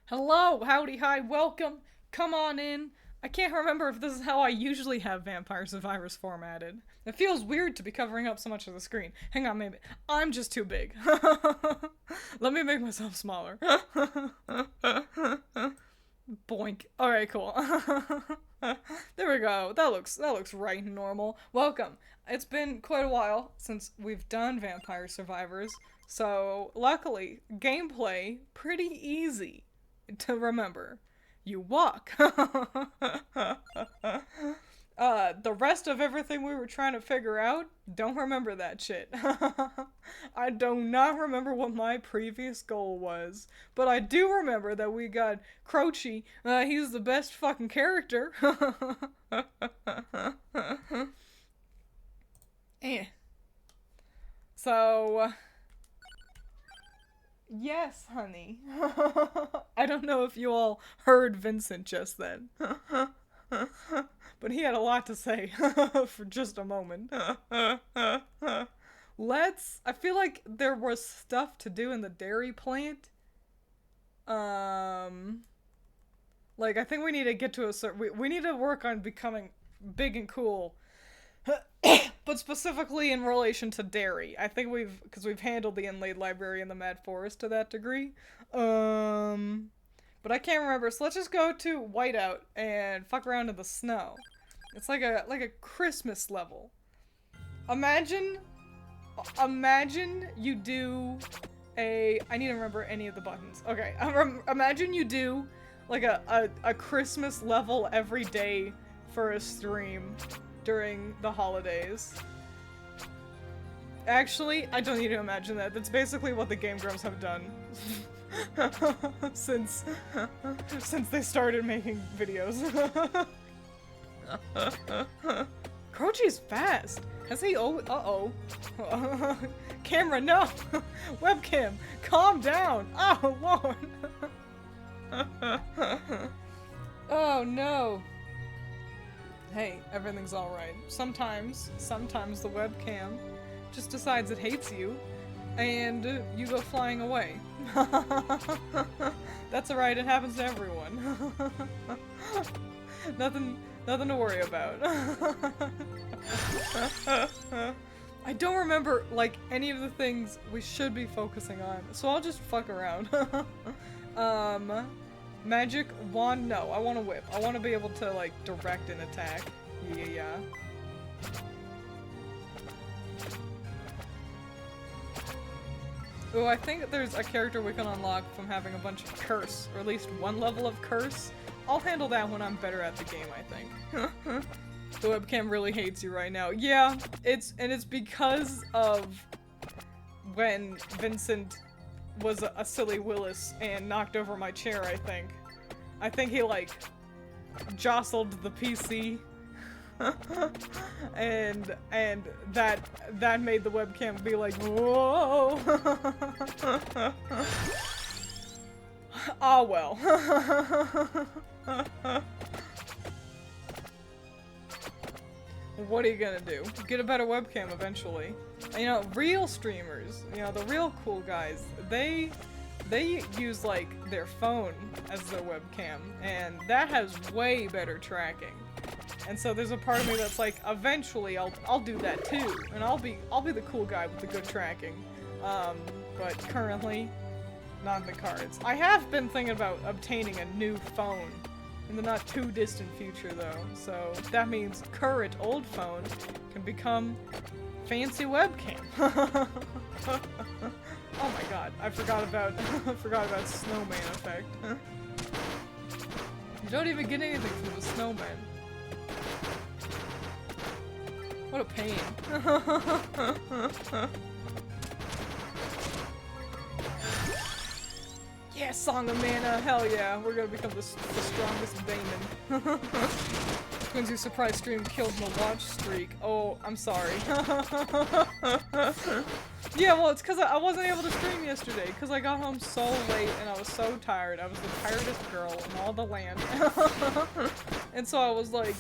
Hello, howdy, hi, welcome, come on in. I can't remember if this is how I usually have Vampire Survivors formatted. It feels weird to be covering up so much of the screen. Hang on, maybe. I'm just too big. Let me make myself smaller. Boink. Alright, cool. There we go. That looks right and normal. Welcome. It's been quite a while since we've done Vampire Survivors, so luckily, gameplay pretty easy to remember. You walk. The rest of everything we were trying to figure out, don't remember that shit. I do not remember what my previous goal was, but I do remember that we got Croce. He's the best fucking character. Eh. So, yes, honey. I don't know if you all heard Vincent just then. But he had a lot to say for just a moment. I feel like there was stuff to do in the dairy plant. Like, I think we need to get to a certain, we need to work on becoming big and cool. But specifically in relation to dairy. I think because we've handled the inlaid library and the Mad Forest to that degree. But I can't remember, so let's just go to Whiteout and fuck around in the snow. It's like a Christmas level. Imagine you do I need to remember any of the buttons. Okay, imagine you do like a Christmas level every day for a stream during the holidays. Actually, I don't need to imagine that. That's basically what the Game Grumps have done. since they started making videos. Croce's fast. Has he uh-oh. Camera, no! Webcam, calm down! Oh, Lord! Oh, no. Hey, everything's alright. Sometimes the webcam just decides it hates you, and you go flying away. That's alright, it happens to everyone. Nothing to worry about. I don't remember, like, any of the things we should be focusing on, so I'll just fuck around. Magic wand? No, I want a whip. I want to be able to, like, direct an attack. Yeah. Ooh, I think there's a character we can unlock from having a bunch of curse, or at least one level of curse. I'll handle that when I'm better at the game, I think. The webcam really hates you right now. Yeah, it's because of when Vincent was a silly Willis and knocked over my chair, I think. I think he, like, jostled the PC. and that made the webcam be like, whoa. Ah, well. What are you gonna do? Get a better webcam eventually. You know, real streamers, you know, the real cool guys, they use, like, their phone as their webcam, and that has way better tracking. And so there's a part of me that's like, eventually I'll do that too, and I'll be the cool guy with the good tracking. But currently, not in the cards. I have been thinking about obtaining a new phone in the not too distant future though, so that means current old phone can become fancy webcam. Oh my god, I forgot about snowman effect. You don't even get anything from the snowman. What a pain. Yeah, Song of Mana, hell yeah, we're gonna become the strongest Daemon. Twiins, your surprise stream killed my watch streak. Oh, I'm sorry. Yeah, well, it's because I wasn't able to stream yesterday, because I got home so late and I was so tired. I was the tiredest girl in all the land. And so I was like,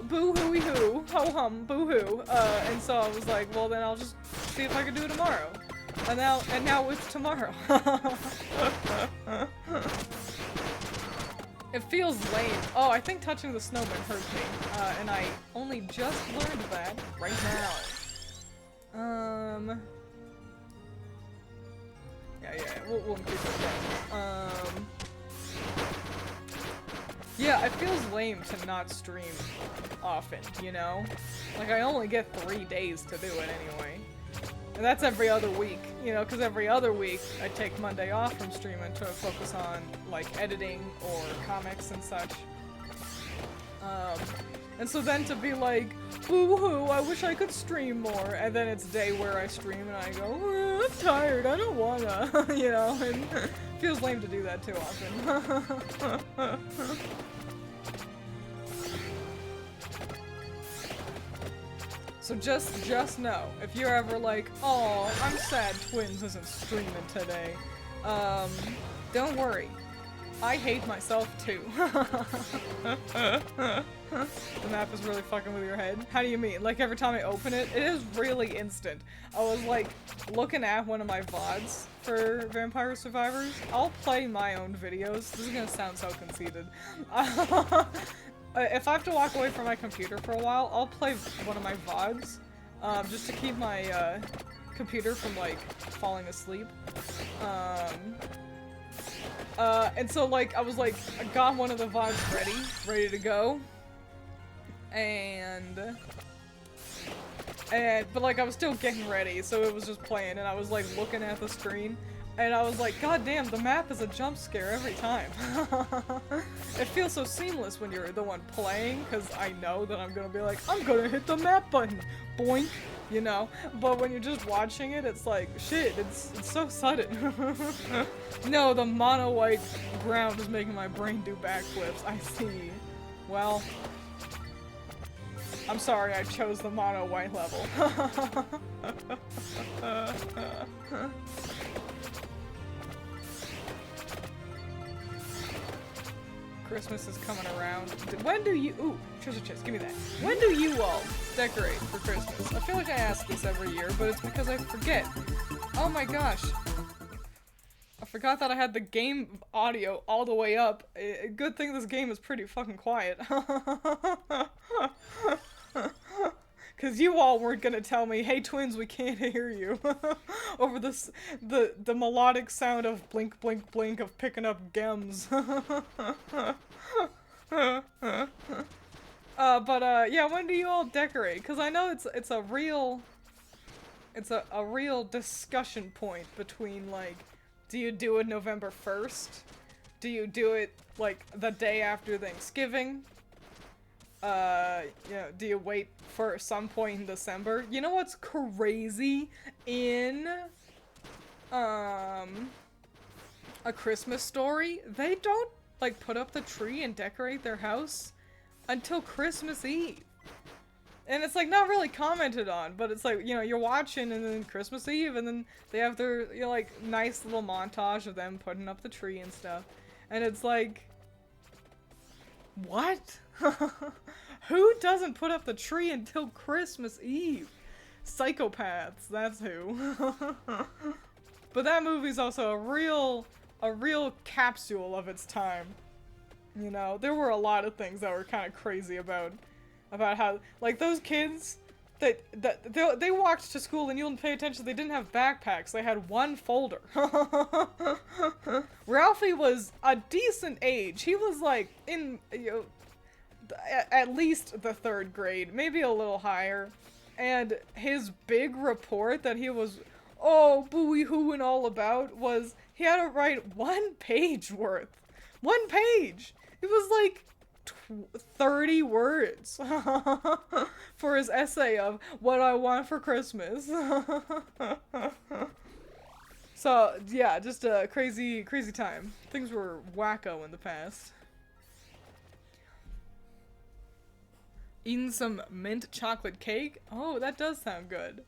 boo-hooey-hoo, ho-hum, boo-hoo. And so I was like, well, then I'll just see if I can do it tomorrow. And now it's tomorrow. It feels lame. Oh, I think touching the snowman hurt me, and I only just learned that right now. Yeah, we'll increase it again. Yeah, it feels lame to not stream often, you know? Like, I only get 3 days to do it anyway. And that's every other week, you know, because every other week I take Monday off from streaming to focus on, like, editing or comics and such. And so then to be like, boo-hoo, I wish I could stream more, and then it's day where I stream and I go, I'm tired, I don't wanna, you know, and it feels lame to do that too often. So just know, if you're ever like, oh, I'm sad Twiins isn't streaming today, don't worry. I hate myself too. The map is really fucking with your head. How do you mean? Like every time I open it, it is really instant. I was like looking at one of my VODs for Vampire Survivors. I'll play my own videos. This is gonna sound so conceited. If I have to walk away from my computer for a while, I'll play one of my VODs, just to keep my computer from like falling asleep. And so like I was like, I got one of the VODs ready to go, but like I was still getting ready, so it was just playing, and I was like looking at the screen, and I was like, god damn, the map is a jump scare every time. It feels so seamless when you're the one playing, because I know that I'm gonna be like, I'm gonna hit the map button, boink, you know? But when you're just watching it, it's like, shit, it's so sudden. No, the mono white ground is making my brain do backflips, I see. Well, I'm sorry I chose the mono white level. Christmas is coming around. When do you— ooh, treasure chest, give me that. When do you all decorate for Christmas? I feel like I ask this every year, but it's because I forget. Oh my gosh. I forgot that I had the game audio all the way up. Good thing this game is pretty fucking quiet. Cause you all weren't gonna tell me, hey Twiins, we can't hear you. Over this, the melodic sound of blink, blink, blink of picking up gems. Yeah, when do you all decorate? Cause I know it's a real discussion point between like, do you do it November 1st? Do you do it like the day after Thanksgiving? You know, do you wait for some point in December? You know what's crazy? In, A Christmas Story, they don't, like, put up the tree and decorate their house until Christmas Eve. And it's, like, not really commented on, but it's like, you know, you're watching and then Christmas Eve, and then they have their, you know, like, nice little montage of them putting up the tree and stuff. And it's like, what? Who doesn't put up the tree until Christmas Eve? Psychopaths, that's who. But that movie's also a real capsule of its time. You know, there were a lot of things that were kind of crazy about how, like, those kids they walked to school and you didn't pay attention, they didn't have backpacks, they had one folder. Ralphie was a decent age. He was like in, you know, at least the 3rd grade, maybe a little higher. And his big report that he was, oh, booey-hoo and all about was, he had to write 1 page worth. 1 page! It was like 30 words for his essay of what I want for Christmas. So, yeah, just a crazy time. Things were wacko in the past. Eating some mint chocolate cake? Oh, that does sound good.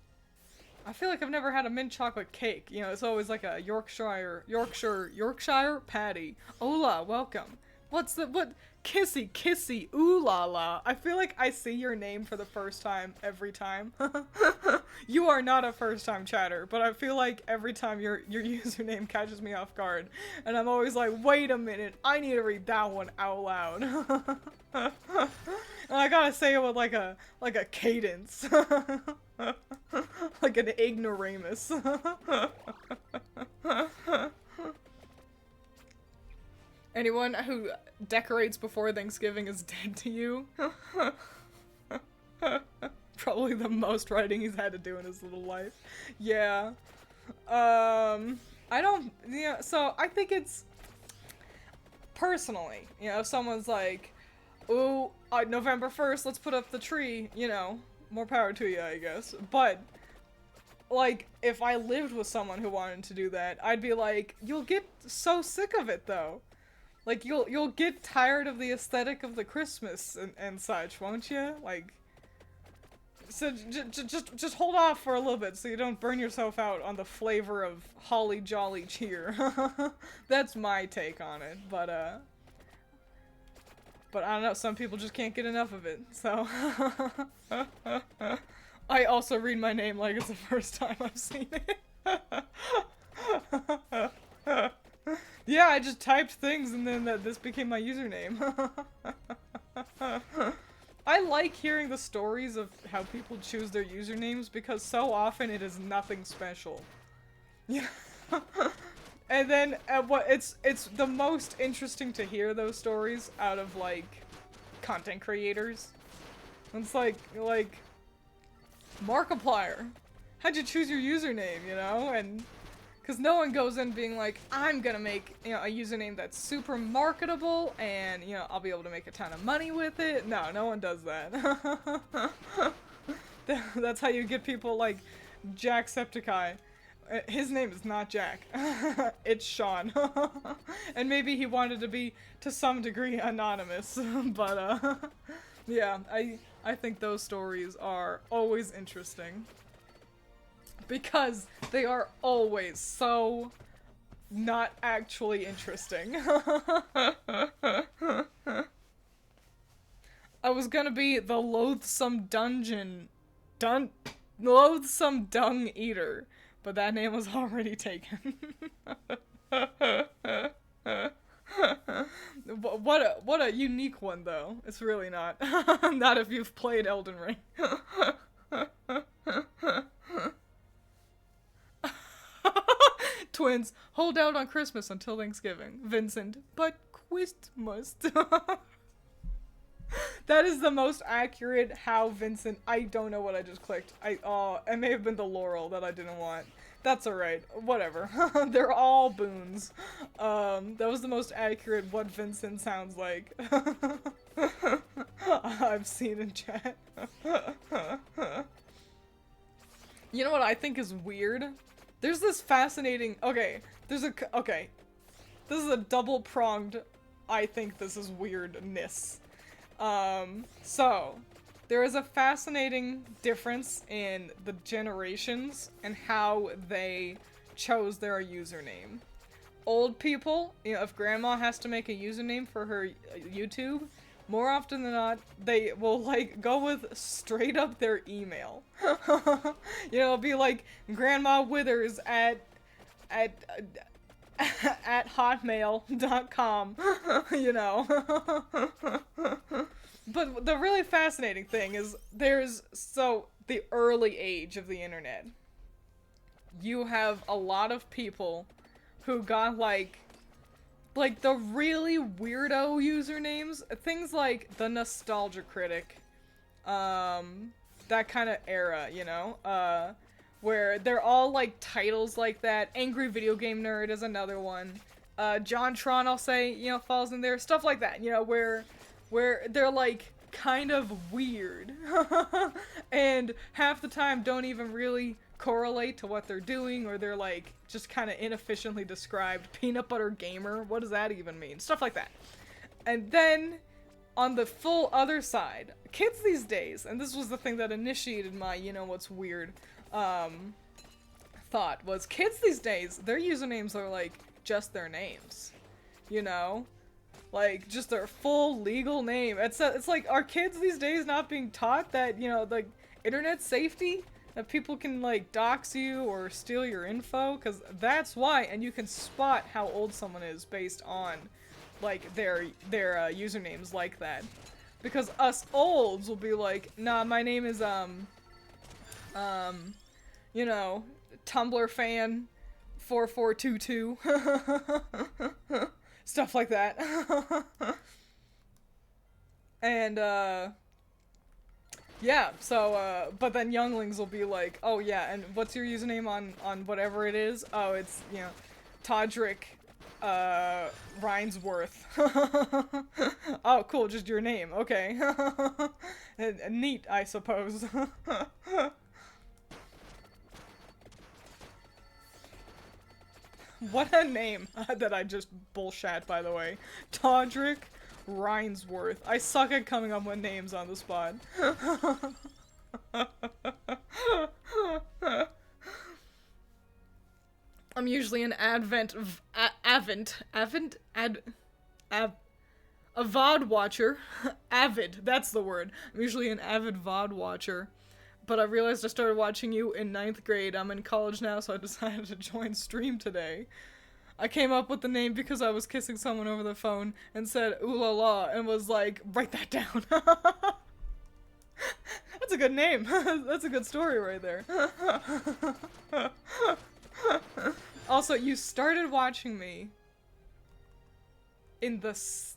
I feel like I've never had a mint chocolate cake. You know, it's always like a Yorkshire patty. Hola, welcome. What? Kissy, kissy, ooh la la. I feel like I see your name for the first time every time. You are not a first time chatter, but I feel like every time your username catches me off guard. And I'm always like, wait a minute, I need to read that one out loud. And I gotta say it with like a cadence. Like an ignoramus. Anyone who decorates before Thanksgiving is dead to you. Probably the most writing he's had to do in his little life. Yeah. I don't, so I think it's, personally, if someone's like, ooh, November 1st, let's put up the tree, more power to you, I guess. But, like, if I lived with someone who wanted to do that, I'd be like, you'll get so sick of it, though. Like, you'll get tired of the aesthetic of the Christmas and such, won't you? Like, so just hold off for a little bit so you don't burn yourself out on the flavor of holly jolly cheer. That's my take on it, but I don't know, some people just can't get enough of it, so. I also read my name like it's the first time I've seen it. Yeah, I just typed things and then this became my username. I like hearing the stories of how people choose their usernames because so often it is nothing special. Yeah. And then it's the most interesting to hear those stories out of like content creators. It's like Markiplier, how'd you choose your username, and because no one goes in being like, I'm gonna make, a username that's super marketable and, I'll be able to make a ton of money with it. No one does that. That's how you get people like Jacksepticeye. His name is not Jack. It's Sean. And maybe he wanted to be, to some degree, anonymous. But, yeah, I think those stories are always interesting. Because they are always so not actually interesting. I was gonna be the loathsome loathsome dung eater, but that name was already taken. What a unique one though. It's really not. Not if you've played Elden Ring. Twins, hold out on Christmas until Thanksgiving. Vincent, but Christmas. That is the most accurate how Vincent, I don't know what I just clicked. It may have been the Laurel that I didn't want. That's alright. Whatever. They're all boons. That was the most accurate what Vincent sounds like I've seen in chat. You know what I think is weird? There's this fascinating, this is a double-pronged, I think this is weirdness. So, there is a fascinating difference in the generations and how they chose their username. Old people, if grandma has to make a username for her YouTube, more often than not, they will, go with straight up their email. It'll be like, Grandma Withers at hotmail.com, But the really fascinating thing is, the early age of the internet. You have a lot of people who got, like the really weirdo usernames, things like the Nostalgia Critic, that kind of era, where they're all like titles like that. Angry Video Game Nerd is another one. JonTron, I'll say, falls in there. Stuff like that, where they're like kind of weird and half the time don't even really correlate to what they're doing, or they're like just kind of inefficiently described. Peanut Butter Gamer, what does that even mean? Stuff like that. And then on the full other side, kids these days, and this was the thing that initiated my what's weird thought, was kids these days, their usernames are like just their names, like just their full legal name. It's like, are kids these days not being taught that, you know, like internet safety, that people can like dox you or steal your info? Because that's why. And you can spot how old someone is based on like their usernames like that. Because us olds will be like, nah, my name is you know, Tumblr fan 4422. Stuff like that. And yeah, so but then younglings will be like, oh yeah, and what's your username on whatever it is? Oh, it's, you know, Todrick Rinesworth. Oh, cool, just your name. Okay. Neat, I suppose. What a name that I just bullshat, by the way. Todrick Rinesworth. I suck at coming up with names on the spot. I'm usually an a VOD watcher. Avid, that's the word. I'm usually an avid VOD watcher. But I realized I started watching you in 9th grade. I'm in college now, so I decided to join stream today. I came up with the name because I was kissing someone over the phone and said ooh la la and was like, write that down. That's a good name. That's a good story right there. Also, you started watching me in the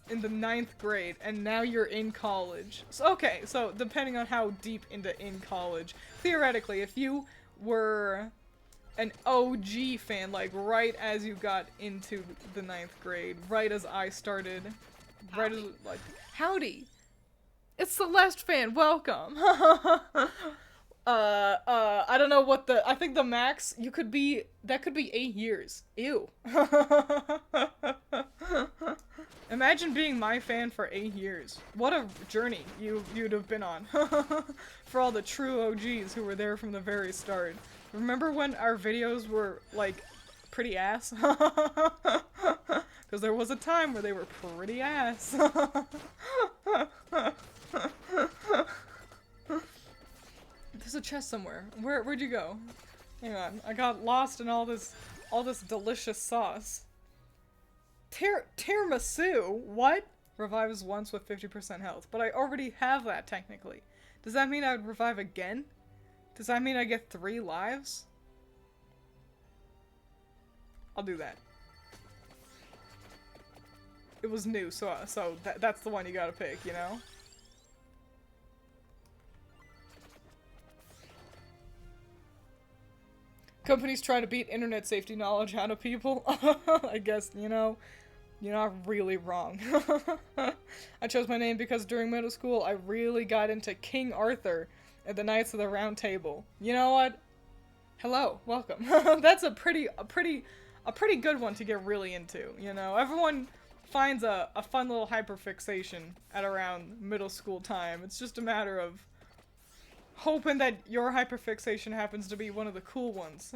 9th grade, and now you're in college. So, okay, so depending on how deep into in college, theoretically, if you were an OG fan, like right as you got into the 9th grade, right as I started, right as, like, howdy, it's Celeste fan, welcome. I don't know what I think the max you could be, that could be 8 years. Ew. Imagine being my fan for 8 years. What a journey you'd have been on. For all the true OGs who were there from the very start. Remember when our videos were, like, pretty ass? Because there was a time where they were pretty ass. There's a chest somewhere. Where'd you go? Hang on. I got lost in all this delicious sauce. Tiramisu? What? Revives once with 50% health. But I already have that, technically. Does that mean I would revive again? Does that mean I get 3 lives? I'll do that. It was new, so that's the one you gotta pick, you know? Companies try to beat internet safety knowledge out of people. I guess, you know, you're not really wrong. I chose my name because during middle school, I really got into King Arthur and the Knights of the Round Table. You know what? Hello, welcome. That's a pretty good one to get really into, you know? Everyone finds a fun little hyperfixation at around middle school time. It's just a matter of hoping that your hyperfixation happens to be one of the cool ones.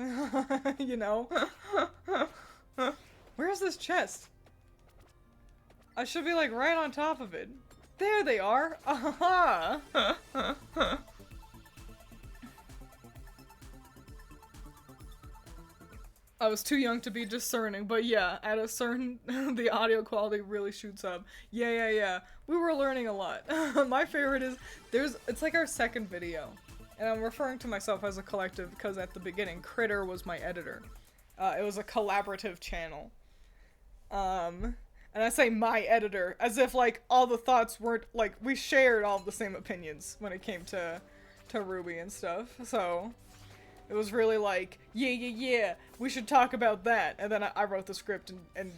You know? Where's this chest? I should be like right on top of it. There they are! Aha! I was too young to be discerning, but yeah, at a certain, the audio quality really shoots up. Yeah. We were learning a lot. My favorite is, it's like our second video. And I'm referring to myself as a collective because at the beginning, Critter was my editor. It was a collaborative channel. And I say my editor, as if like all the thoughts weren't, like, we shared all of the same opinions when it came to Ruby and stuff, so it was really like, yeah, we should talk about that, and then I wrote the script and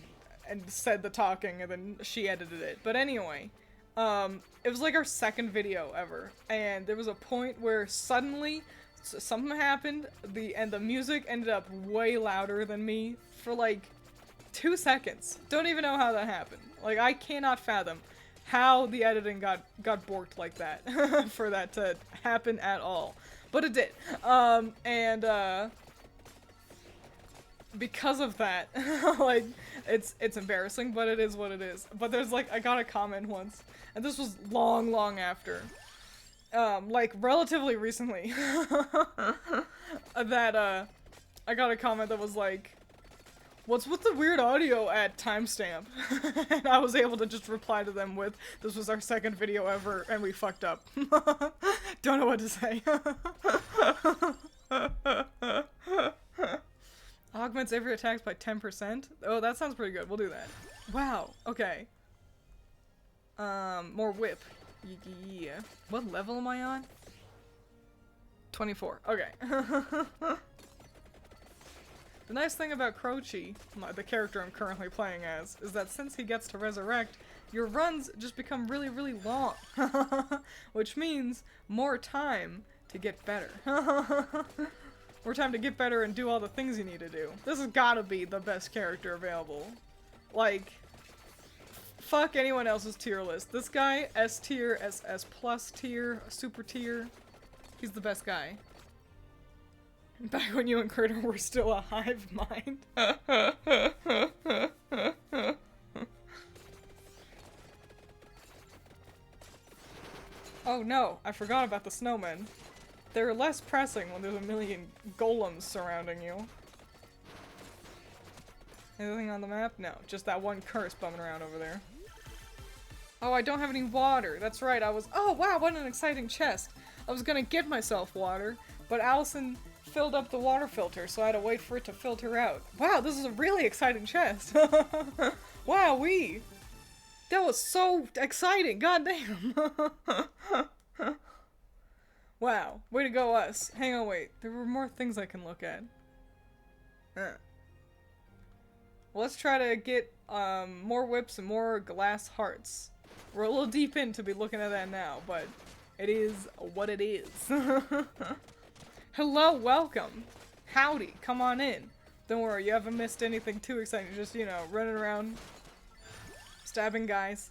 said the talking, and then she edited it. But anyway, it was like our second video ever, and there was a point where suddenly something happened, and the music ended up way louder than me for like 2 seconds. Don't even know how that happened. Like, I cannot fathom how the editing got borked like that for that to happen at all. But it did. because of that, like, it's embarrassing, but it is what it is. But there's like, I got a comment once, and this was long after, like, relatively recently, that, I got a comment that was like, what's with the weird audio at timestamp? And I was able to just reply to them with, this was our second video ever, and we fucked up. Don't know what to say. Augments every attack by 10%? Oh, that sounds pretty good. We'll do that. Wow, okay. More whip. Yeah. What level am I on? 24. Okay. The nice thing about Croce, the character I'm currently playing as, is that since he gets to resurrect, your runs just become really long. Which means more time to get better. More time to get better and do all the things you need to do. This has gotta be the best character available. Like, fuck anyone else's tier list. This guy, S tier, S plus tier, super tier, he's the best guy. Back when you and Critter were still a hive mind. Oh no, I forgot about the snowmen. They're less pressing when there's a million golems surrounding you. Anything on the map? No, just that one curse bumming around over there. Oh, I don't have any water. That's right, oh wow, what an exciting chest. I was gonna get myself water, but Allison filled up the water filter, so I had to wait for it to filter out. Wow, this is a really exciting chest. Wowee! That was so exciting, goddamn! Wow, way to go us. Hang on, wait. There were more things I can look at. Well, let's try to get more whips and more glass hearts. We're a little deep in to be looking at that now, but it is what it is. Hello, welcome. Howdy, come on in. Don't worry, you haven't missed anything too exciting. You're just, you know, running around, stabbing guys.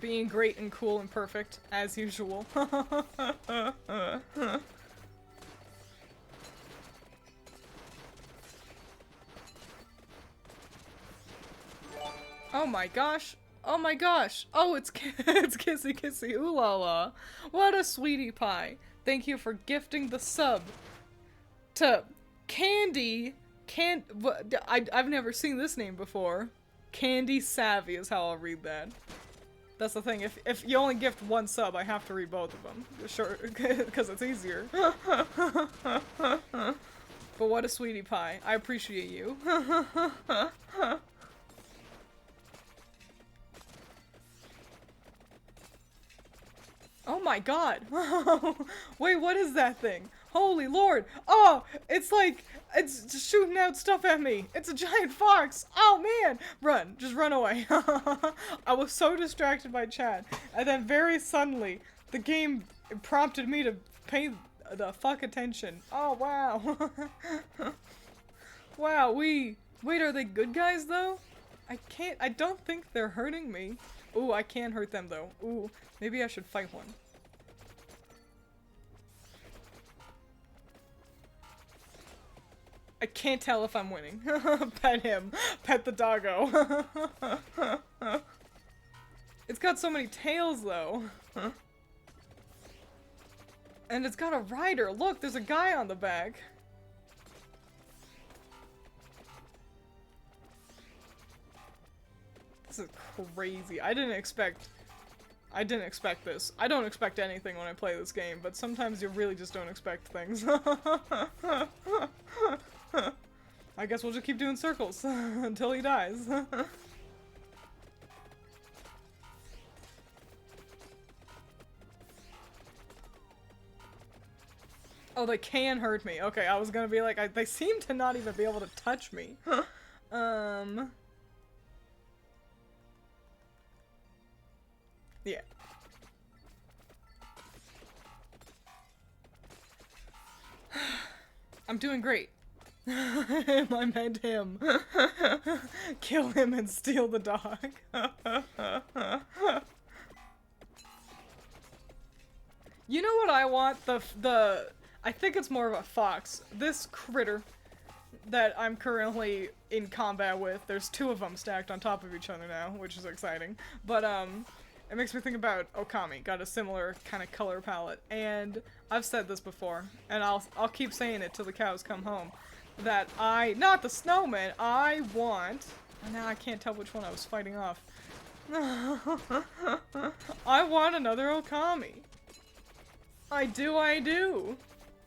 Being great and cool and perfect, as usual. Oh my gosh. Oh my gosh! Oh, it's Kissy Kissy, ooh la la! What a sweetie pie! Thank you for gifting the sub to Candy. I've never seen this name before. Candy Savvy is how I'll read that. That's the thing. If you only gift one sub, I have to read both of them. Sure, because it's easier. But what a sweetie pie! I appreciate you. Oh my god! Wait, what is that thing? Holy lord! Oh! It's like, it's just shooting out stuff at me! It's a giant fox! Oh man! Run! Just run away! I was so distracted by chat, and then very suddenly, the game prompted me to pay the fuck attention. Oh wow! Wow, wait, are they good guys though? I don't think they're hurting me. Ooh, I can hurt them though. Ooh, maybe I should fight one. I can't tell if I'm winning. Pet him. Pet the doggo. It's got so many tails though. And it's got a rider. Look, there's a guy on the back. This is crazy. I didn't expect this. I don't expect anything when I play this game, but sometimes you really just don't expect things. I guess we'll just keep doing circles until he dies. Oh, they can hurt me. Okay, I was gonna be like, they seem to not even be able to touch me. Yeah. I'm doing great. I meant him. Kill him and steal the dog. You know what I want? I I think it's more of a fox. This critter that I'm currently in combat with, there's 2 of them stacked on top of each other now, which is exciting. But, it makes me think about Okami. Got a similar kind of color palette. And I've said this before, and I'll keep saying it till the cows come home, that not the snowman, I want... Now I can't tell which one I was fighting off. I want another Okami. I do.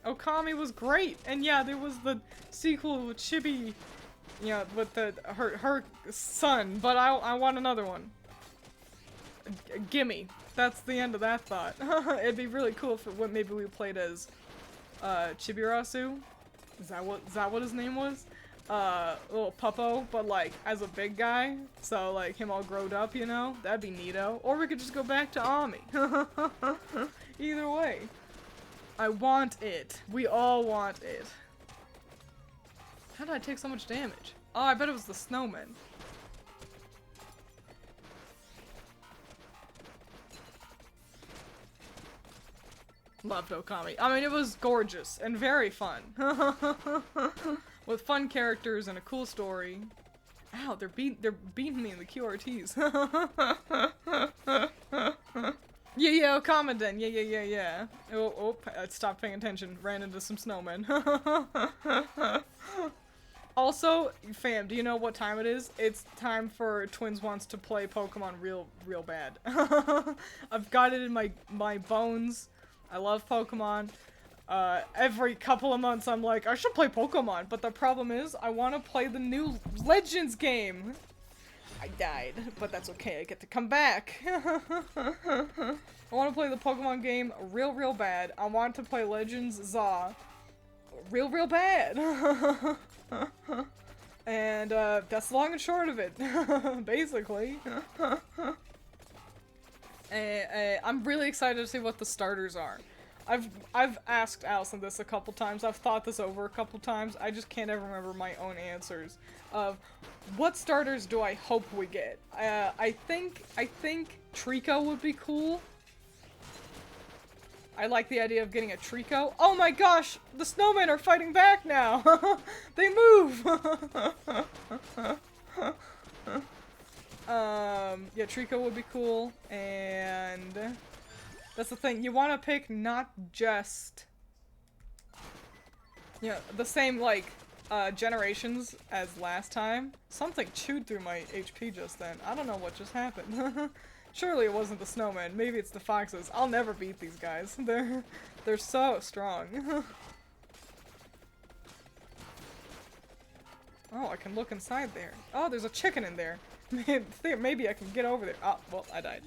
Okami was great, and yeah, there was the sequel with Chibi, you know, with her son, but I want another one. Gimme. That's the end of that thought. It'd be really cool if maybe we played as Chibirasu. Is that what his name was? Little puppo, but like as a big guy, so like him all growed up, you know? That'd be neato. Or we could just go back to Ami. Either way. I want it. We all want it. How did I take so much damage? Oh, I bet it was the snowman. Loved Okami. I mean, it was gorgeous and very fun. With fun characters and a cool story. Ow, they're beating me in the QRTs. Yeah, Okami then. Yeah. Oh, I stopped paying attention. Ran into some snowmen. Also, fam, do you know what time it is? It's time for Twiins wants to play Pokemon real bad. I've got it in my bones. I love Pokemon. Every couple of months I'm like, I should play Pokemon, but the problem is, I want to play the new Legends game. I died, but that's okay, I get to come back. I want to play the Pokemon game real bad. I want to play Legends ZA real bad. And, that's the long and short of it, basically. I'm really excited to see what the starters are. I've asked Allison this a couple times. I've thought this over a couple times. I just can't ever remember my own answers of what starters do I hope we get. I think Trico would be cool. I like the idea of getting a Trico. Oh my gosh, the snowmen are fighting back now. They move. Yeah, Trico would be cool, and that's the thing, you want to pick not just, you know, the same, like, generations as last time. Something chewed through my HP just then. I don't know what just happened. Surely it wasn't the snowmen, maybe it's the foxes. I'll never beat these guys. They're so strong. Oh, I can look inside there. Oh, there's a chicken in there. Maybe I can get over there. Oh, well, I died.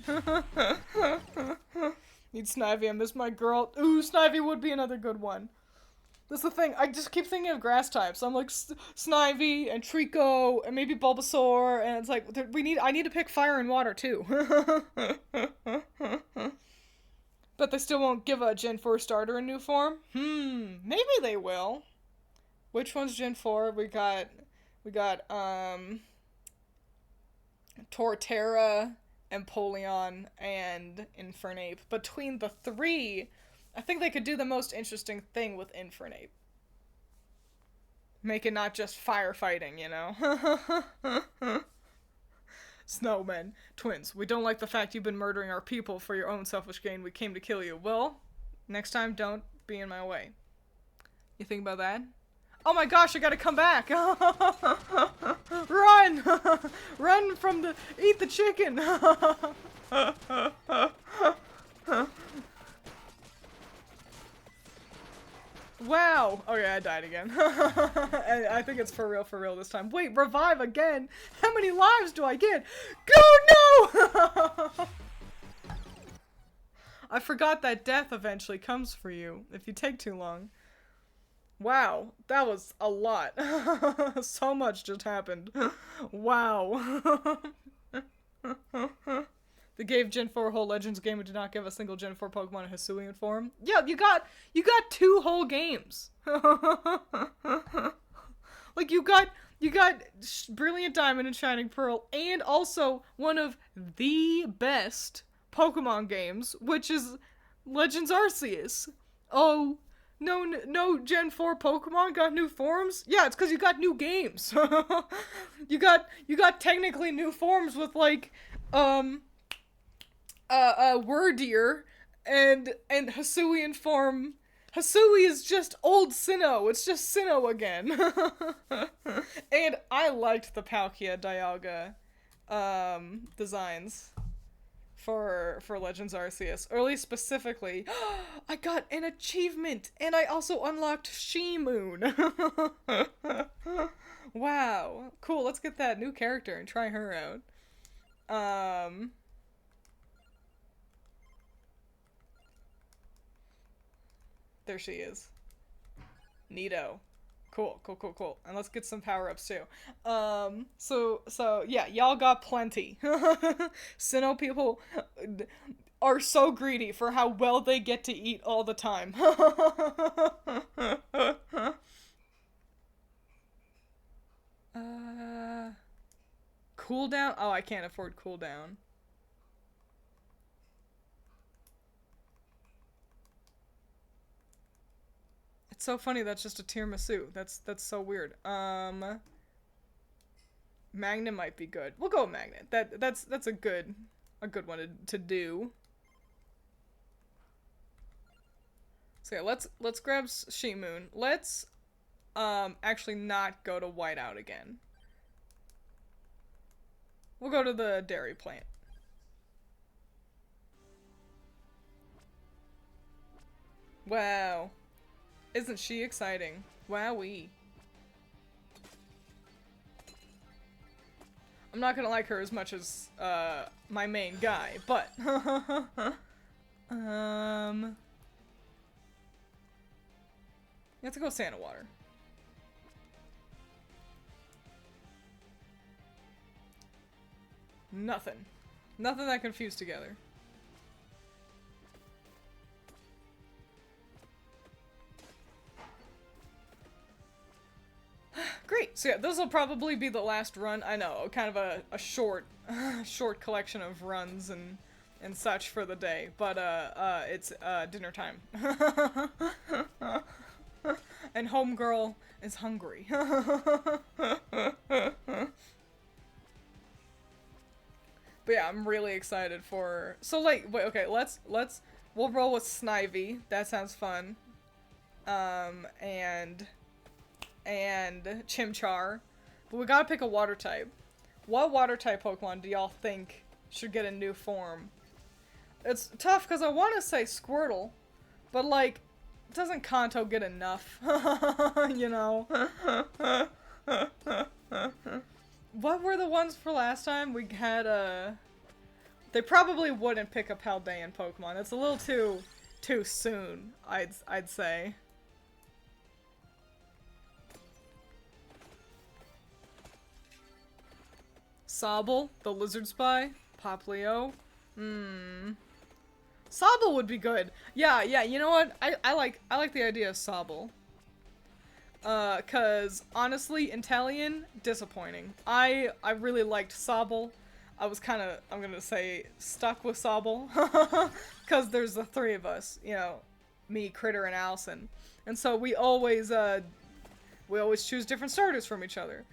Need Snivy, I miss my girl. Ooh, Snivy would be another good one. That's the thing, I just keep thinking of grass types. I'm like, Snivy, and Trico, and maybe Bulbasaur, and it's like, I need to pick fire and water, too. But they still won't give a Gen 4 starter a new form? Maybe they will. Which one's Gen 4? We got, Torterra, Empoleon, and Infernape. Between the 3, I think they could do the most interesting thing with Infernape. Make it not just firefighting, you know? Snowmen. Twiins, we don't like the fact you've been murdering our people for your own selfish gain. We came to kill you. Well, next time don't be in my way. You think about that? Oh my gosh, I gotta come back! Run! Run from the... Eat the chicken! Wow! Okay, I died again. I think it's for real this time. Wait, revive again? How many lives do I get? Go, no! I forgot that death eventually comes for you if you take too long. Wow, that was a lot. So much just happened. Wow. They gave Gen 4 a whole Legends game and did not give a single Gen 4 Pokemon in Hisuian form. Yeah, you got 2 whole games. Like you got Brilliant Diamond and Shining Pearl, and also one of the best Pokemon games, which is Legends Arceus. Oh No Gen 4 Pokemon got new forms? Yeah, it's because you got new games. you got technically new forms with like Wordier and Hisuian form. Hisui is just old Sinnoh. It's just Sinnoh again. And I liked the Palkia Dialga designs for Legends Arceus. Early specifically, I got an achievement, and I also unlocked She-Moon. Wow, cool. Let's get that new character and try her out. There she is. Neato. Cool. And let's get some power-ups too. So yeah, y'all got plenty. Sinnoh people are so greedy for how well they get to eat all the time. Cooldown? Oh, I can't afford cooldown. It's so funny that's just a tiramisu. That's so weird. Magnet might be good. We'll go with Magnet. That's a good one to do. So yeah, let's grab She-Moon. Let's actually not go to Whiteout again. We'll go to the dairy plant. Wow. Isn't she exciting? Wowee. I'm not gonna like her as much as my main guy, but you have to go Santa Water. Nothing that can fuse together. Great. So yeah, this will probably be the last run. I know, kind of a short collection of runs and such for the day, but it's dinner time. And homegirl is hungry. But yeah, I'm really excited for. So like, wait, okay, we'll roll with Snivy. That sounds fun. And Chimchar. But we gotta pick a water type. What water type Pokemon do y'all think should get a new form? It's tough because I want to say Squirtle, but like, doesn't Kanto get enough? You know? What were the ones for last time? We had they probably wouldn't pick a Paldean Pokemon. It's a little too soon, I'd say. Sobble, the Lizard Spy, Poplio. Sobble would be good. Yeah, you know what? I like the idea of Sobble. Cause honestly, Inteleon, disappointing. I really liked Sobble. I was kind of, I'm gonna say, stuck with Sobble. Cause there's the three of us, you know, me, Critter, and Allison. And so we always choose different starters from each other.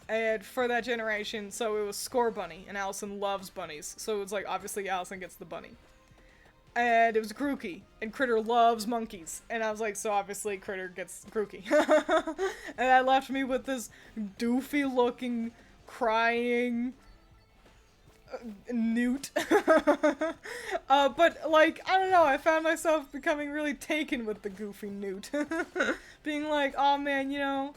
And for that generation, so it was Score Bunny, and Allison loves bunnies. So it was like, obviously Allison gets the bunny. And it was Grookey, and Critter loves monkeys. And I was like, so obviously Critter gets Grookey. And that left me with this doofy looking, crying Newt. But like, I don't know, I found myself becoming really taken with the goofy Newt. Being like, oh man, you know,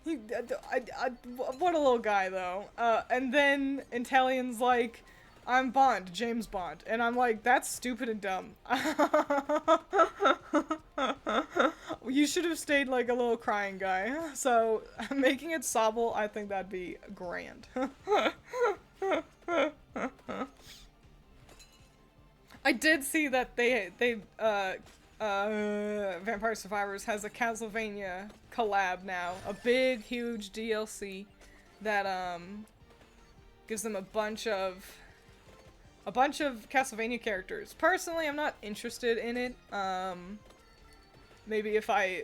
what a little guy though. And then Inteleon's like, I'm Bond, James Bond. And I'm like, that's stupid and dumb. You should have stayed like a little crying guy. So making it Sobble, I think that'd be grand. I did see that Vampire Survivors has a Castlevania collab now. A big, huge DLC that, gives them a bunch of Castlevania characters. Personally, I'm not interested in it. maybe if I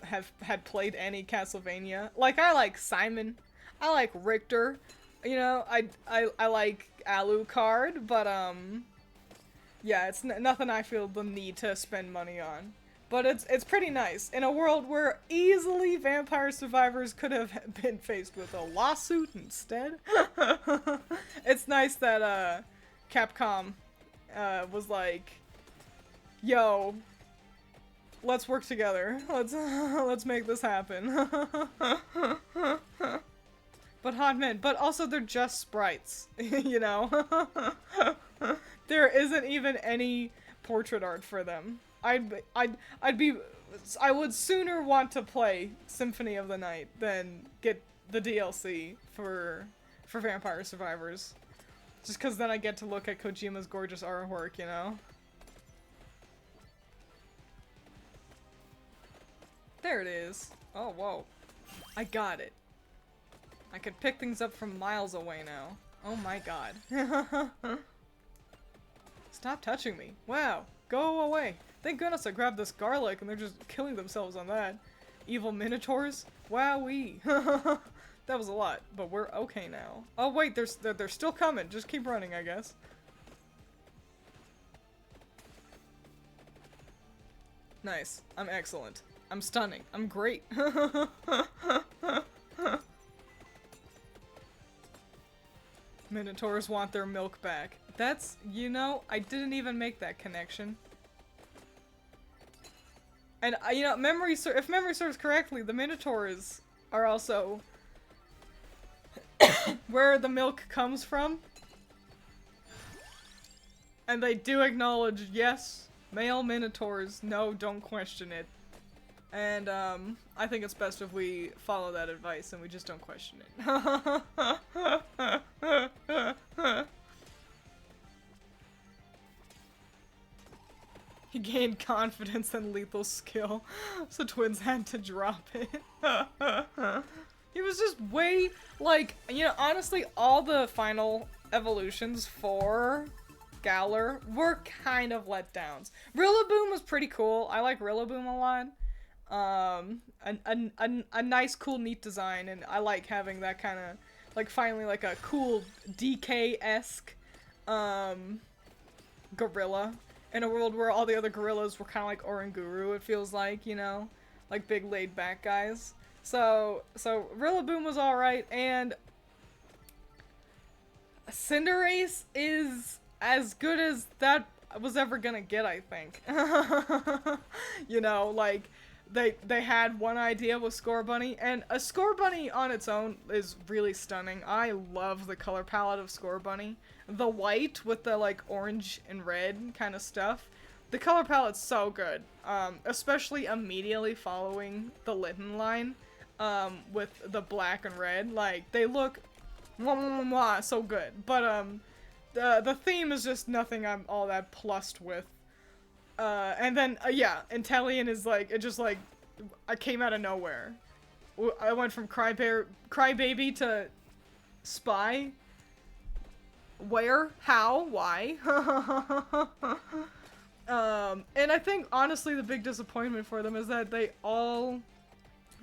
had played any Castlevania. Like, I like Simon. I like Richter. You know, I like Alucard, but, yeah, it's nothing I feel the need to spend money on. But it's pretty nice. In a world where easily Vampire Survivors could have been faced with a lawsuit instead. It's nice that, Capcom, was like, yo, let's work together. Let's make this happen. But hot men, but also they're just sprites, you know? There isn't even any portrait art for them. I would sooner want to play Symphony of the Night than get the DLC for Vampire Survivors. Just cause then I get to look at Kojima's gorgeous artwork, you know? There it is. Oh, whoa. I got it. I could pick things up from miles away now. Oh my god. Stop touching me. Wow. Go away. Thank goodness I grabbed this garlic and they're just killing themselves on that. Evil minotaurs? Wowee. That was a lot, but we're okay now. Oh wait, they're still coming. Just keep running, I guess. Nice. I'm excellent. I'm stunning. I'm great. Minotaurs want their milk back. That's, you know, I didn't even make that connection. And, you know, if memory serves correctly, the Minotaurs are also where the milk comes from. And they do acknowledge, yes, male Minotaurs, no, don't question it. And, I think it's best if we follow that advice and we just don't question it. He gained confidence and lethal skill, so Twiins had to drop it. He was just way, like, you know, honestly, all the final evolutions for Galar were kind of letdowns. Rillaboom was pretty cool. I like Rillaboom a lot. A nice, cool, neat design, and I like having that kind of, like, finally, like, a cool DK-esque, gorilla. In a world where all the other gorillas were kind of like Oranguru, it feels like, you know? Like big laid-back guys. So Rillaboom was alright, and Cinderace is as good as that was ever gonna get, I think. You know, like, they had one idea with Scorbunny, and a Scorbunny on its own is really stunning. I love the color palette of Scorbunny. The white with the, like, orange and red kind of stuff. The color palette's so good. Especially immediately following the Litten line, with the black and red. Like, they look so good. But, the theme is just nothing I'm all that plussed with. And then, yeah, Inteleon is like, it just like, I came out of nowhere. I went from Crybaby to Spy. Where? How? Why? And I think, honestly, the big disappointment for them is that they all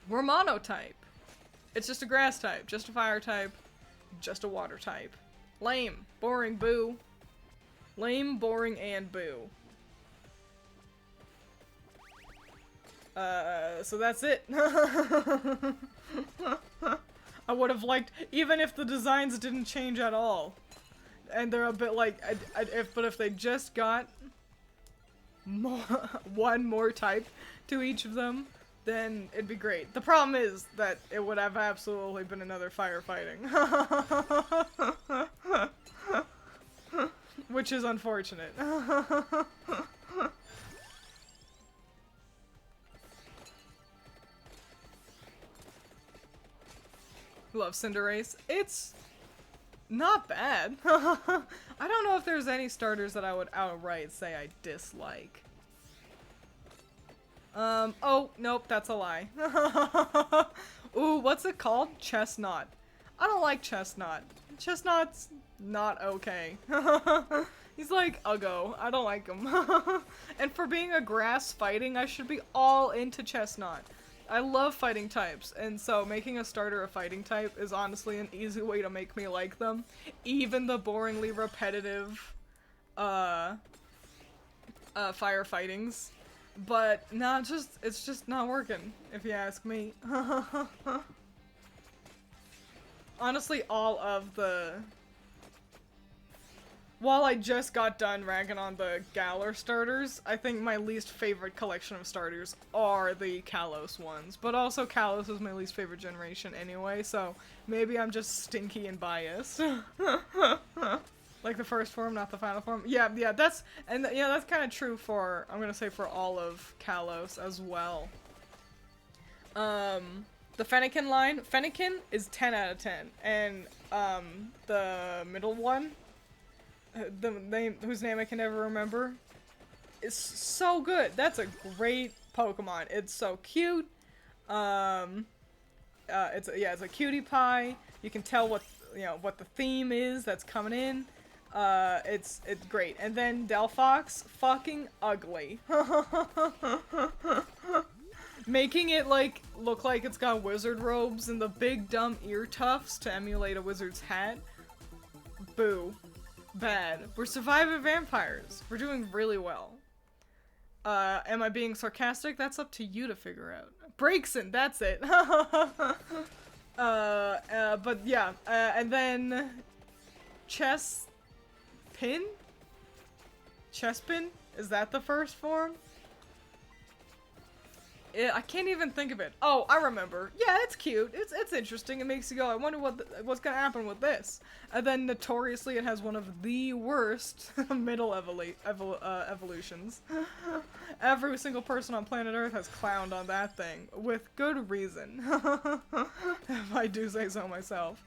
were monotype. It's just a grass type, just a fire type, just a water type. Lame. Boring. Boo. Lame, boring, and boo. So that's it. I would have liked, even if the designs didn't change at all. And they're a bit like, but if they just got one more type to each of them, then it'd be great. The problem is that it would have absolutely been another firefighting. Which is unfortunate. Love Cinderace. It's not bad. I don't know if there's any starters that I would outright say I dislike. Oh, nope, that's a lie. Ooh, what's it called? Chestnut. I don't like Chestnut. Chestnut's not okay. He's like, Uggo. I don't like him. And for being a grass fighting, I should be all into Chestnut. I love fighting types, and so making a starter a fighting type is honestly an easy way to make me like them. Even the boringly repetitive, firefightings. But, nah, it's just not working, if you ask me. Honestly, all of the... While I just got done ragging on the Galar starters, I think my least favorite collection of starters are the Kalos ones. But also Kalos is my least favorite generation anyway, so maybe I'm just stinky and biased. Like the first form, not the final form. Yeah, that's kind of true for, I'm gonna say, for all of Kalos as well. The Fennekin line, Fennekin is 10 out of 10, and the middle one, the name whose name I can never remember, is so good. That's a great Pokemon. It's so cute. It's a cutie pie. You can tell what the theme is that's coming in. It's great. And then Delphox, fucking ugly. Making it look like it's got wizard robes and the big dumb ear tufts to emulate a wizard's hat. Boo. Bad. We're surviving vampires. We're doing really well. Am I being sarcastic? That's up to you to figure out. Braixen, that's it. But yeah, and then Chespin? Chespin? Is that the first form? I can't even think of it. Oh, I remember. Yeah, it's cute. It's interesting. It makes you go, I wonder what's gonna happen with this. And then notoriously, it has one of the worst middle evolutions. Every single person on planet Earth has clowned on that thing with good reason. If I do say so myself.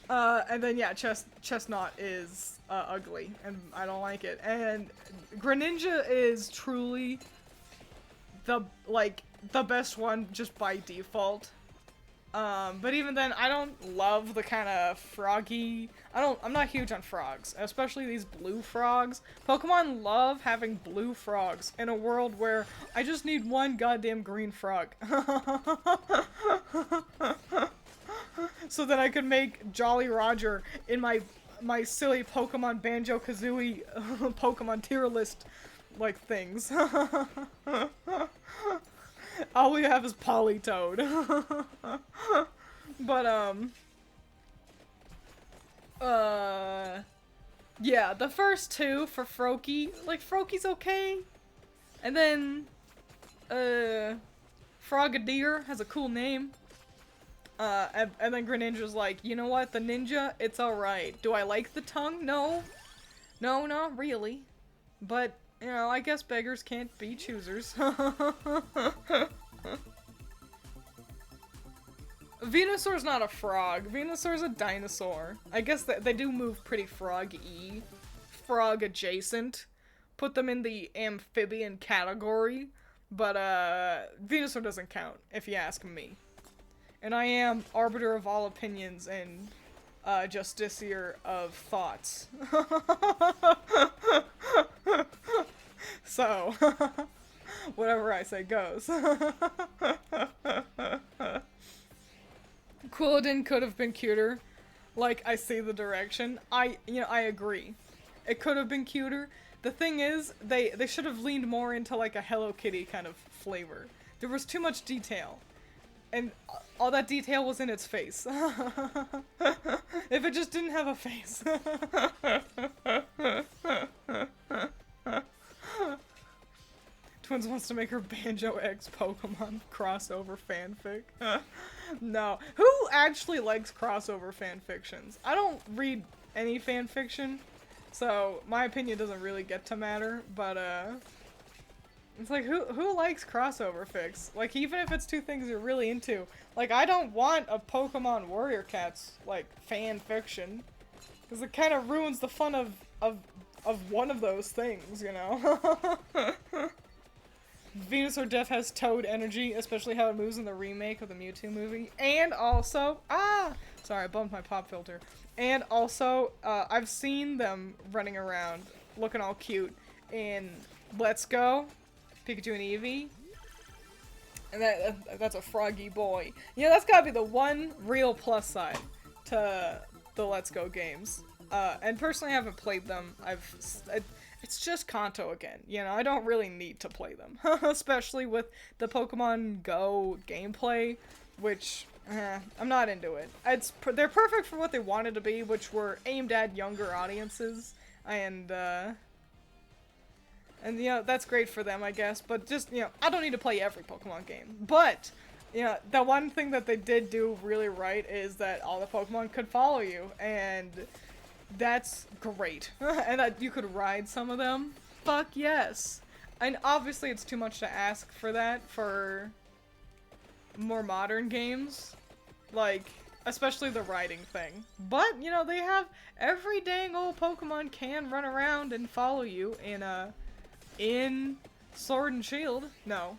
And then yeah, Chestnut is ugly, and I don't like it. And Greninja is truly the best one just by default. But even then, I don't love the kind of froggy... I'm not huge on frogs, especially these blue frogs. Pokemon love having blue frogs in a world where I just need one goddamn green frog. So that I could make Jolly Roger in my silly Pokemon Banjo-Kazooie Pokemon tier list things. All we have is Politoed. But yeah, the first two for Froakie, Froakie's okay. And then Frogadier has a cool name. And then Greninja's like, you know what, the ninja, it's alright. Do I like the tongue? No, not really. But I guess beggars can't be choosers. Venusaur's not a frog. Venusaur's a dinosaur. I guess they do move pretty frog-y. Frog adjacent. Put them in the amphibian category. But, Venusaur doesn't count, if you ask me. And I am arbiter of all opinions and, justiciar of thoughts. So, whatever I say goes. Quilladin could have been cuter. I see the direction. I agree. It could have been cuter. The thing is, they should have leaned more into a Hello Kitty kind of flavor. There was too much detail. And all that detail was in its face. If it just didn't have a face. Twiins wants to make her Banjo X Pokemon crossover fanfic. No. Who actually likes crossover fanfictions? I don't read any fanfiction, so my opinion doesn't really get to matter, but it's who likes crossover fics? Even if it's two things you're really into. I don't want a Pokemon Warrior Cats, fan fiction. Because it kind of ruins the fun of one of those things, you know? Venusaur Def has Toad energy, especially how it moves in the remake of the Mewtwo movie. And also, Sorry, I bumped my pop filter. And also, I've seen them running around looking all cute in Let's Go, Pikachu and Eevee. And that's a froggy boy. You know, that's gotta be the one real plus side to the Let's Go games. And personally, I haven't played them. It's just Kanto again. You know, I don't really need to play them. Especially with the Pokemon Go gameplay, which, I'm not into it. They're perfect for what they wanted to be, which were aimed at younger audiences. And you know, that's great for them, I guess. But just, you know, I don't need to play every Pokemon game. But, you know, the one thing that they did do really right is that all the Pokemon could follow you. And that's great. And that you could ride some of them. Fuck yes. And obviously it's too much to ask for that for more modern games. Like, especially the riding thing. But, you know, they have every dang old Pokemon can run around and follow you in Sword and Shield. No.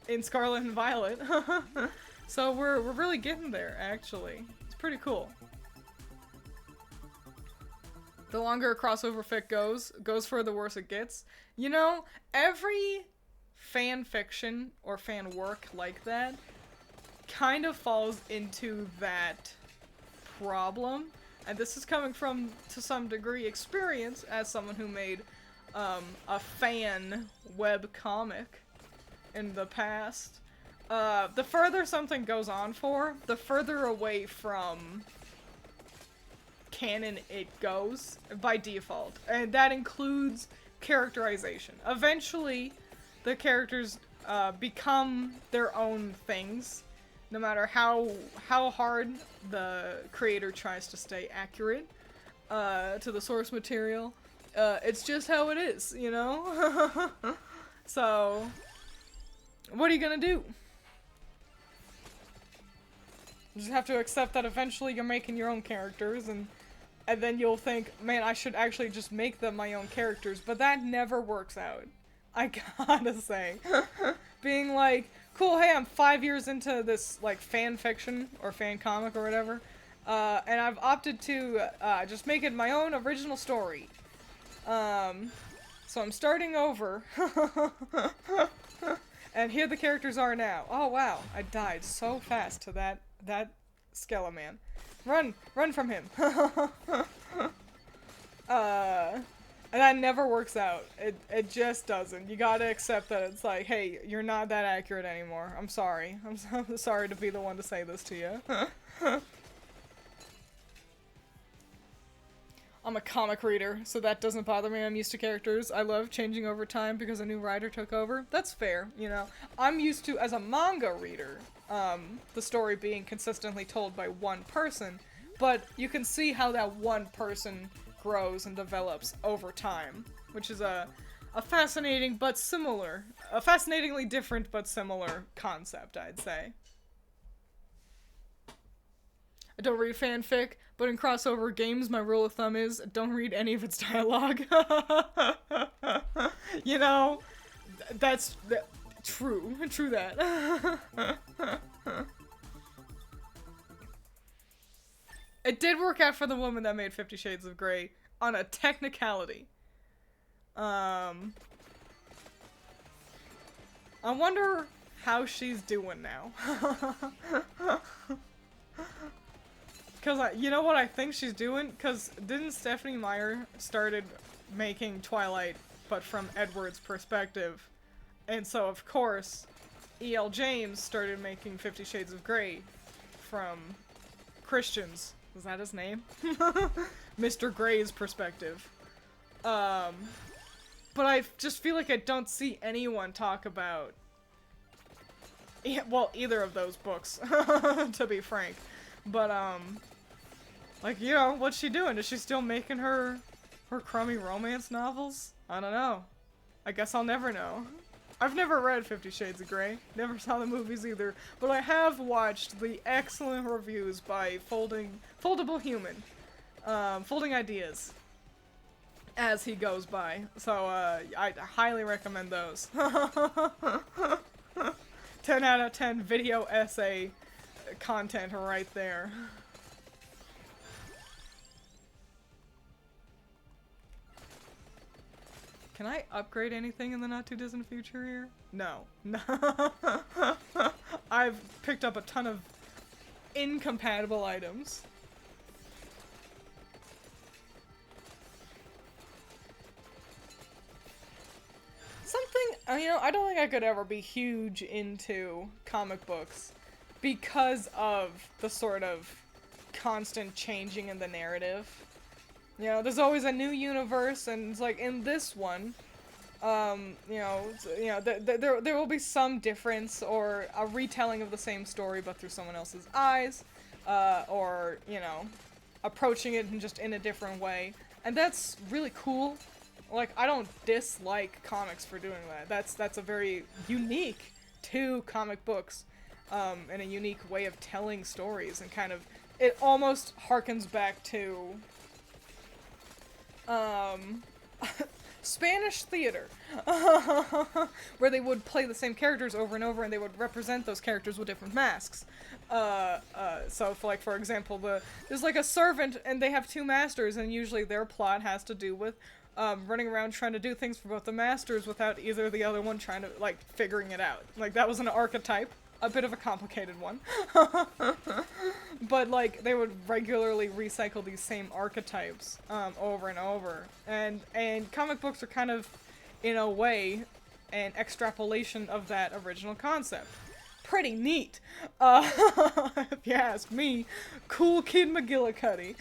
In Scarlet and Violet. So we're really getting there, actually. It's pretty cool. The longer a crossover fic goes for the worse it gets. You know, every fan fiction or fan work like that kind of falls into that problem. And this is coming from, to some degree, experience as someone who made a fan web comic in the past. The further something goes on for, the further away from canon it goes by default, and that includes characterization. Eventually, the characters become their own things, no matter how hard the creator tries to stay accurate to the source material. It's just how it is, you know? So, what are you gonna do? You just have to accept that eventually you're making your own characters, and then you'll think, man, I should actually just make them my own characters, but that never works out. I gotta say. Being like, cool, hey, I'm 5 years into this, like, fan fiction, or fan comic, or whatever, and I've opted to, just make it my own original story. So I'm starting over, and here the characters are now. Oh, wow, I died so fast to that Skeleman. Run from him. And that never works out. It just doesn't. You gotta accept that it's like, hey, you're not that accurate anymore. I'm sorry. I'm so sorry to be the one to say this to you. I'm a comic reader, so that doesn't bother me. I'm used to characters. I love changing over time because a new writer took over. That's fair, you know. I'm used to, as a manga reader, the story being consistently told by one person, but you can see how that one person grows and develops over time, which is a fascinating but similar, a fascinatingly different but similar concept, I'd say. I don't read fanfic, but in crossover games, my rule of thumb is don't read any of its dialogue. You know, that's true that. It did work out for the woman that made 50 Shades of Grey on a technicality. I wonder how she's doing now. Because, you know what I think she's doing? Because didn't Stephanie Meyer started making Twilight, but from Edward's perspective? And so, of course, E.L. James started making 50 Shades of Grey from Christian's, is that his name? Mr. Grey's perspective. But I just feel like I don't see anyone talk about, well, either of those books, to be frank. But, like, you know, what's she doing? Is she still making her crummy romance novels? I don't know. I guess I'll never know. I've never read 50 Shades of Grey. Never saw the movies either. But I have watched the excellent reviews by Foldable Human. Folding Ideas. As he goes by. So, I highly recommend those. 10 out of 10 video essay content right there. Can I upgrade anything in the not too distant future here? No. No. I've picked up a ton of incompatible items. Something, you know, I don't think I could ever be huge into comic books because of the sort of constant changing in the narrative. You know, there's always a new universe, and it's like in this one, there will be some difference or a retelling of the same story, but through someone else's eyes, or you know, approaching it just in a different way, and that's really cool. Like, I don't dislike comics for doing that. That's a very unique to comic books, and a unique way of telling stories, and kind of it almost harkens back to Spanish theater, where they would play the same characters over and over, and they would represent those characters with different masks. So, for example, there's like a servant, and they have two masters, and usually their plot has to do with running around trying to do things for both the masters without either the other one trying to, like, figuring it out. Like, that was an archetype. A bit of a complicated one. But, like, they would regularly recycle these same archetypes, over and over. And comic books are kind of, in a way, an extrapolation of that original concept. Pretty neat. If you ask me. Cool Kid McGillicuddy.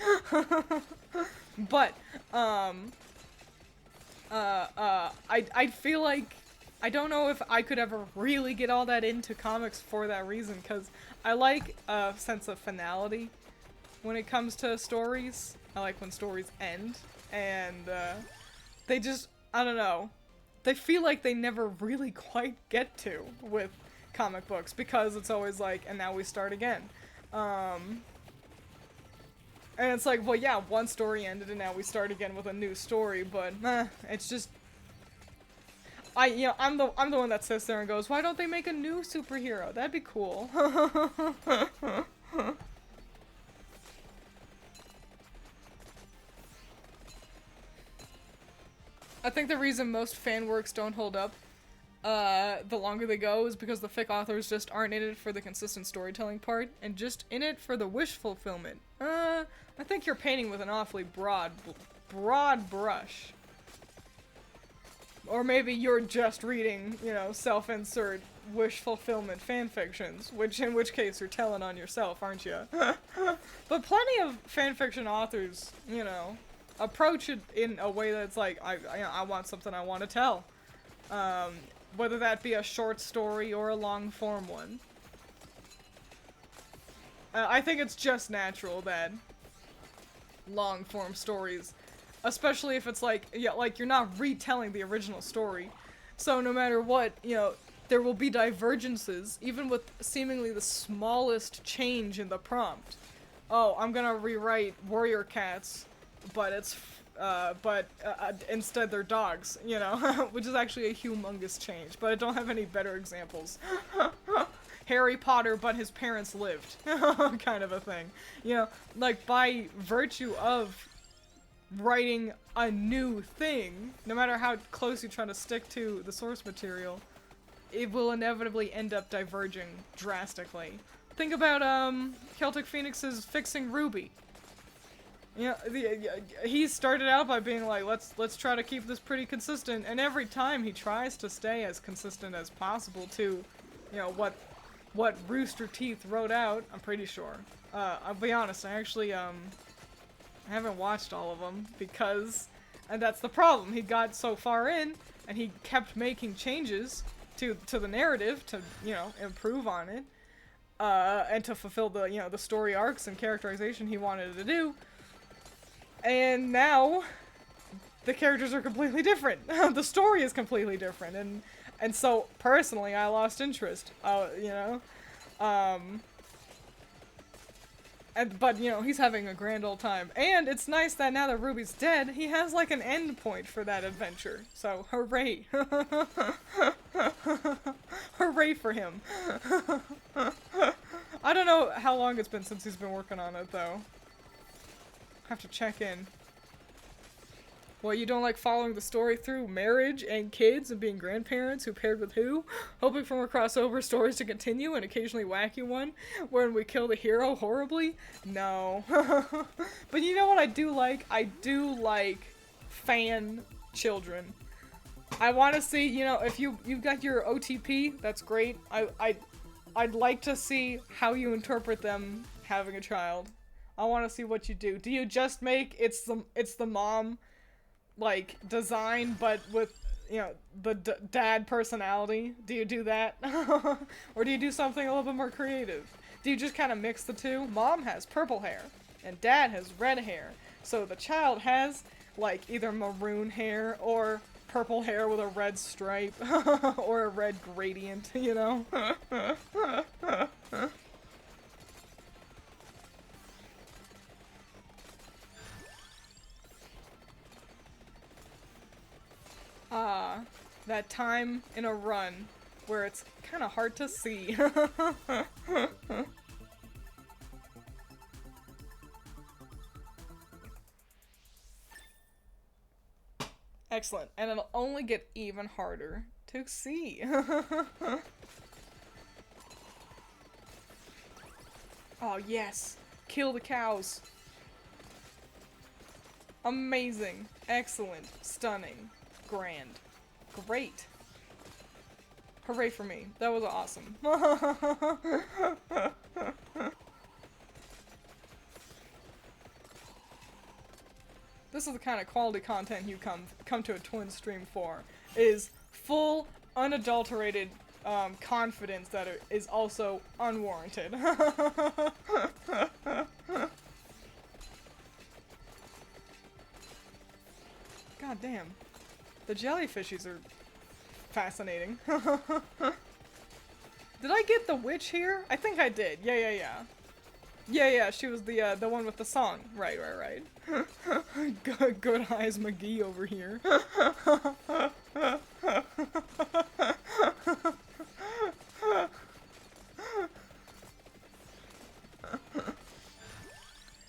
But, I feel like I don't know if I could ever really get all that into comics for that reason, because I like a sense of finality when it comes to stories. I like when stories end, and they just, I don't know, they feel like they never really quite get to with comic books, because it's always like, and now we start again. And it's like, well, yeah, one story ended and now we start again with a new story, but it's just, I'm the one that sits there and goes, why don't they make a new superhero? That'd be cool. I think the reason most fan works don't hold up the longer they go is because the fic authors just aren't in it for the consistent storytelling part, and just in it for the wish fulfillment. I think you're painting with an awfully broad brush. Or maybe you're just reading, you know, self-insert wish fulfillment fanfictions, in which case you're telling on yourself, aren't you? But plenty of fanfiction authors, you know, approach it in a way that's like, I want something I want to tell. Whether that be a short story or a long-form one. I think it's just natural that long-form stories, especially if it's like, yeah, like you're not retelling the original story. So no matter what, you know, there will be divergences, even with seemingly the smallest change in the prompt. Oh, I'm gonna rewrite warrior cats, but it's instead they're dogs, you know, which is actually a humongous change, but I don't have any better examples. Harry Potter, but his parents lived, kind of a thing. You know, like, by virtue of writing a new thing, no matter how close you try to stick to the source material, it will inevitably end up diverging drastically. Think about, Celtic Phoenix's fixing Ruby. You know, he started out by being like, let's try to keep this pretty consistent, and every time he tries to stay as consistent as possible to, you know, what Rooster Teeth wrote out, I'm pretty sure. I'll be honest, I actually, I haven't watched all of them, because, and that's the problem, he got so far in, and he kept making changes to the narrative to, you know, improve on it, and to fulfill the, you know, the story arcs and characterization he wanted to do. And now, the characters are completely different. The story is completely different, and so, personally, I lost interest, you know? But, you know, he's having a grand old time. And it's nice that now that Ruby's dead, he has, like, an end point for that adventure. So, hooray. Hooray for him. I don't know how long it's been since he's been working on it, though. Have to check in. Well, you don't like following the story through marriage and kids and being grandparents who paired with who, hoping for more crossover stories to continue and occasionally wacky one wherein we kill the hero horribly? No. But you know what I do like? I do like fan children. I want to see, you know, if you've got your OTP, that's great. I'd like to see how you interpret them having a child. I want to see what you do. Do you just make it's the mom like design but with, you know, the dad personality? Do you do that? Or do you do something a little bit more creative? Do you just kind of mix the two? Mom has purple hair and dad has red hair. So the child has like either maroon hair or purple hair with a red stripe or a red gradient, you know? Ah, that time in a run where it's kind of hard to see. Excellent, and it'll only get even harder to see. Oh yes, kill the cows. Amazing, excellent, stunning, grand, great. Hooray for me, that was awesome. This is the kind of quality content you come to a Twiins stream for, is full, unadulterated confidence that it is also unwarranted. God damn. The jellyfishies are fascinating. Did I get the witch here? I think I did. Yeah. Yeah, she was the one with the song. Right. Good eyes McGee over here.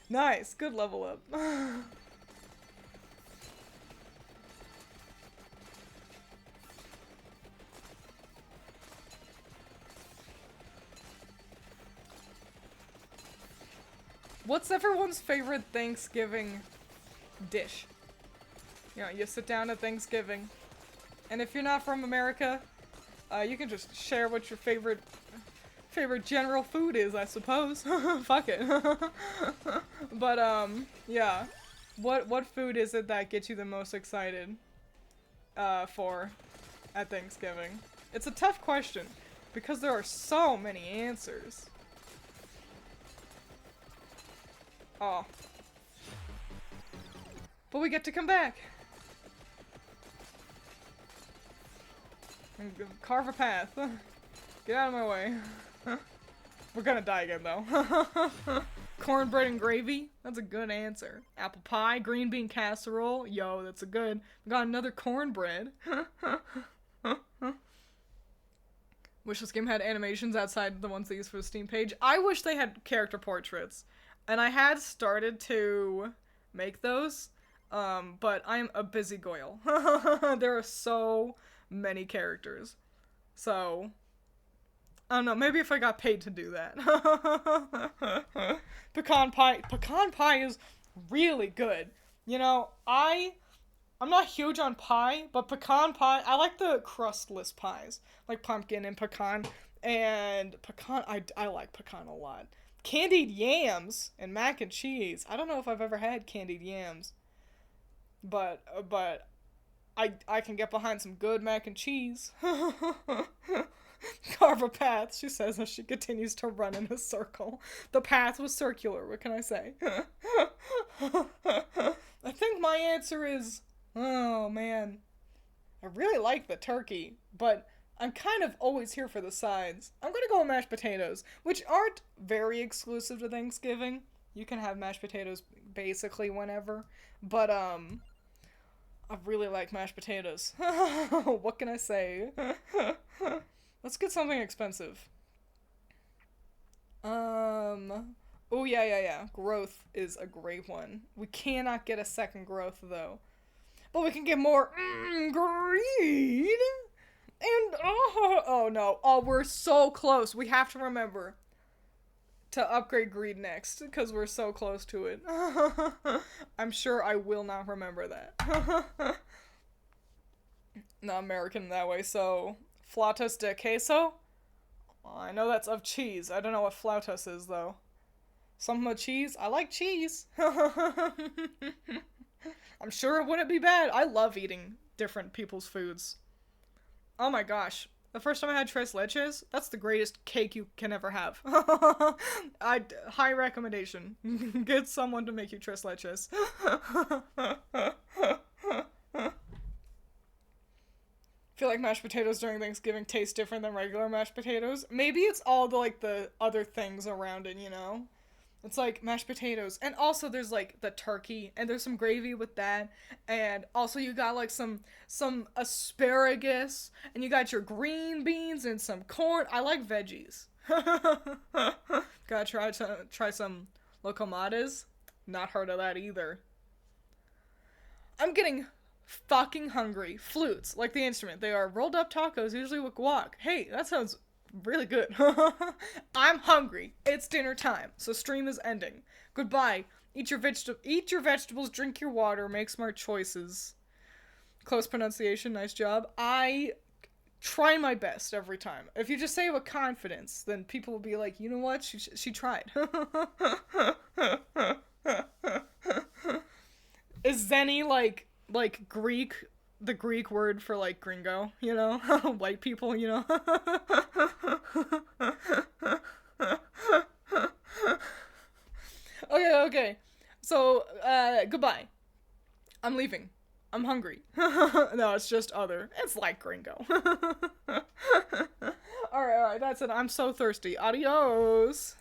Nice, good level up. What's everyone's favorite Thanksgiving dish? You know, you sit down at Thanksgiving, and if you're not from America, you can just share what your favorite general food is, I suppose. Fuck it. But yeah. What food is it that gets you the most excited for at Thanksgiving? It's a tough question because there are so many answers. Oh. But we get to come back. And carve a path. Get out of my way. We're gonna die again, though. Cornbread and gravy? That's a good answer. Apple pie, green bean casserole. Yo, that's a good. We got another cornbread. Wish this game had animations outside the ones they use for the Steam page. I wish they had character portraits. And I had started to make those, but I'm a busy goyle. There are so many characters. So, I don't know, maybe if I got paid to do that. Pecan pie is really good. You know, I'm not huge on pie, but pecan pie, I like the crustless pies. Like pumpkin and pecan, I like pecan a lot. Candied yams and mac and cheese. I don't know if I've ever had candied yams, but I can get behind some good mac and cheese. Carve a path, she says as she continues to run in a circle. The path was circular, what can I say? I think my answer is, oh man, I really like the turkey, but I'm kind of always here for the sides. I'm gonna go with mashed potatoes, which aren't very exclusive to Thanksgiving. You can have mashed potatoes basically whenever, but I really like mashed potatoes. What can I say? Let's get something expensive. Oh yeah. Growth is a great one. We cannot get a second growth though. But we can get more greed. And oh no. Oh, we're so close. We have to remember to upgrade greed next because we're so close to it. I'm sure I will not remember that. Not American that way. So flautas de queso. Well, I know that's of cheese. I don't know what flautas is though. Something with cheese? I like cheese. I'm sure it wouldn't be bad. I love eating different people's foods. Oh my gosh. The first time I had tres leches, that's the greatest cake you can ever have. High recommendation. Get someone to make you tres leches. Feel like mashed potatoes during Thanksgiving taste different than regular mashed potatoes. Maybe it's all the other things around it, you know? It's like mashed potatoes. And also there's like the turkey and there's some gravy with that. And also you got like some asparagus and you got your green beans and some corn. I like veggies. Gotta try some locomades. Not heard of that either. I'm getting fucking hungry. Flutes, like the instrument. They are rolled up tacos, usually with guac. Hey, that sounds really good. I'm hungry. It's dinner time, so stream is ending. Goodbye. Eat your vegetables, drink your water, make smart choices. Close pronunciation, nice job. I try my best every time. If you just say it with confidence, then people will be like, you know what? She tried. Is Zenny like Greek? The Greek word for like gringo, you know? White people, you know? Okay. So, goodbye. I'm leaving. I'm hungry. No, it's just other. It's like gringo. Alright, that's it. I'm so thirsty. Adios.